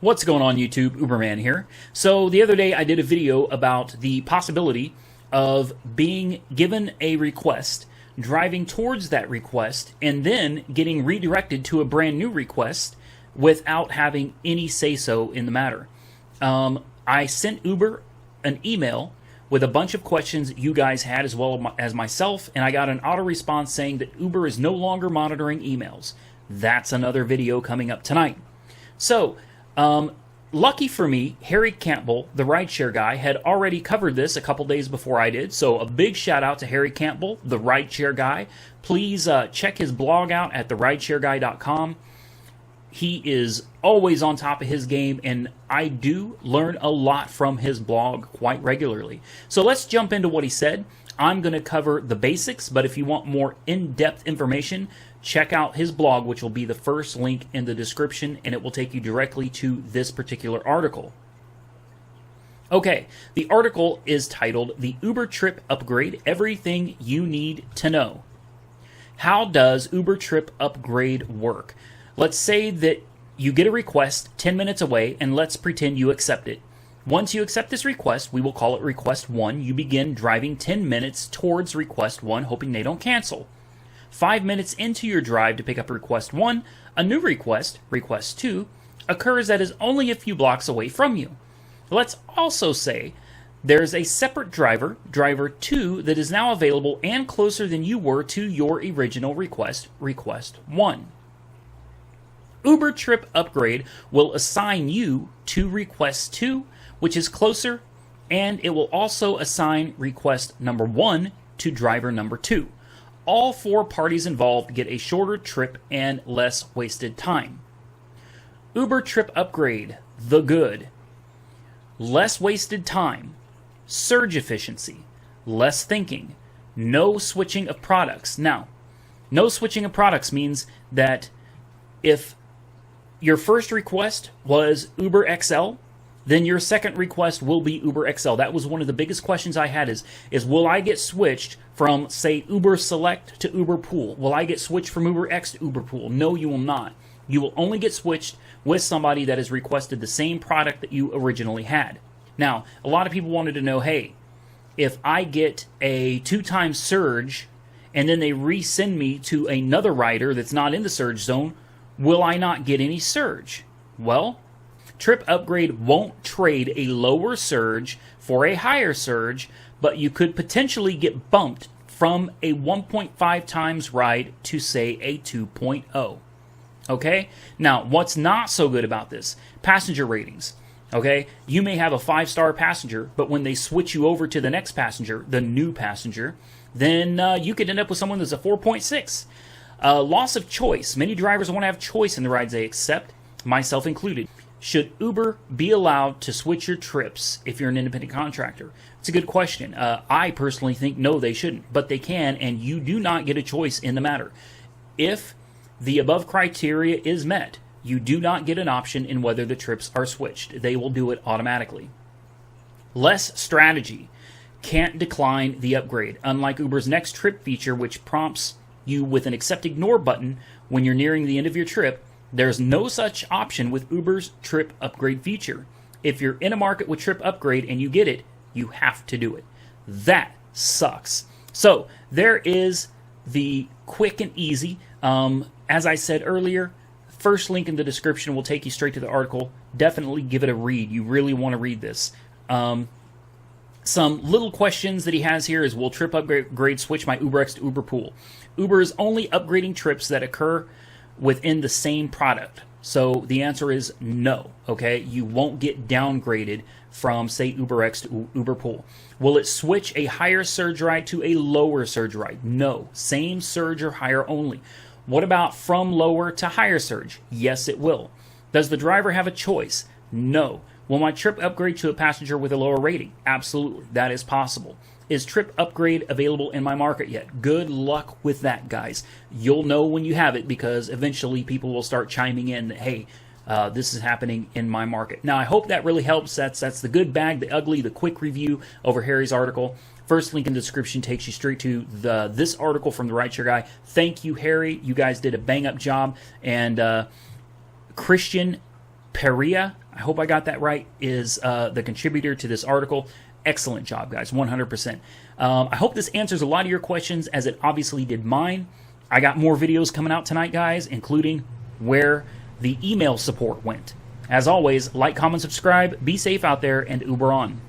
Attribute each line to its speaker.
Speaker 1: What's going on YouTube? Uberman here. So the other day I did a video about the possibility of being given a request, driving towards that request, and then getting redirected to a brand new request without having any say-so in the matter. I sent Uber an email with a bunch of questions you guys had as well as myself, and I got an auto response saying that Uber is no longer monitoring emails. That's another video coming up tonight. So, lucky for me, Harry Campbell, the rideshare guy, had already covered this a couple days before I did. So a big shout out to Harry Campbell, the rideshare guy. Please check his blog out at therideshareguy.com. He is always on top of his game, and I do learn a lot from his blog quite regularly. So let's jump into what he said. I'm going to cover the basics, but if you want more in-depth information, check out his blog, which will be the first link in the description, and it will take you directly to this particular article. Okay, the article is titled, The Uber Trip Upgrade, Everything You Need to Know. How does Uber Trip Upgrade work? Let's say that you get a request 10 minutes away, and let's pretend you accept it. Once you accept this request, we will call it Request 1. You begin driving 10 minutes towards Request 1, hoping they don't cancel. 5 minutes into your drive to pick up Request 1, a new request, Request 2, occurs that is only a few blocks away from you. Let's also say there's a separate driver, Driver 2, that is now available and closer than you were to your original request, Request 1. Uber Trip Upgrade will assign you to Request 2, which is closer, and it will also assign Request number 1 to Driver number 2. All four parties involved get a shorter trip and less wasted time. Uber Trip Upgrade, the good. Less wasted time, surge efficiency, less thinking, no switching of products. Now, no switching of products means that if your first request was Uber XL, then your second request will be Uber XL. That was one of the biggest questions I had is will I get switched from, say, Uber Select to Uber Pool? Will I get switched from Uber X to Uber Pool? No, you will not. You will only get switched with somebody that has requested the same product that you originally had. Now, a lot of people wanted to know, hey, if I get a 2-time surge and then they resend me to another rider that's not in the surge zone, will I not get any surge? Well, Trip Upgrade won't trade a lower surge for a higher surge, but you could potentially get bumped from a 1.5 times ride to, say, a 2.0. Okay? Now, what's not so good about this? Passenger ratings. Okay? You may have a 5-star passenger, but when they switch you over to the next passenger, the new passenger, then you could end up with someone that's a 4.6. Loss of choice. Many drivers want to have choice in the rides they accept, myself included. Should Uber be allowed to switch your trips if you're an independent contractor? It's a good question. I personally think no, they shouldn't, but they can, and you do not get a choice in the matter. If the above criteria is met, you do not get an option in whether the trips are switched. They will do it automatically. Less strategy. Can't decline the upgrade. Unlike Uber's next trip feature, which prompts you with an accept ignore button when you're nearing the end of your trip, there's no such option with Uber's Trip Upgrade feature. If you're in a market with Trip Upgrade and you get it, you have to do it. That sucks. So there is the quick and easy. As I said earlier, first link in the description will take you straight to the article. Definitely give it a read. You really want to read this. Some little questions that he has here is, will Trip Upgrade switch my UberX to Uber Pool? Uber is only upgrading trips that occur within the same product. So the answer is no, okay? You won't get downgraded from, say, UberX to Uber Pool. Will it switch a higher surge ride to a lower surge ride? No. Same surge or higher only. What about from lower to higher surge? Yes, it will. Does the driver have a choice? No. Will my trip upgrade to a passenger with a lower rating? Absolutely. That is possible. Is Trip Upgrade available in my market yet? Good luck with that, guys. You'll know when you have it because eventually people will start chiming in that, hey, this is happening in my market. Now, I hope that really helps. That's the good bag, the ugly, the quick review over Harry's article. First link in the description takes you straight to this article from the Rideshare Guy. Thank you, Harry. You guys did a bang-up job. And Christian Perea, I hope I got that right, is the contributor to this article. Excellent job, guys, 100%. I hope this answers a lot of your questions, as it obviously did mine. I got more videos coming out tonight, guys, including where the email support went. As always, like, comment, subscribe, be safe out there, and Uber on.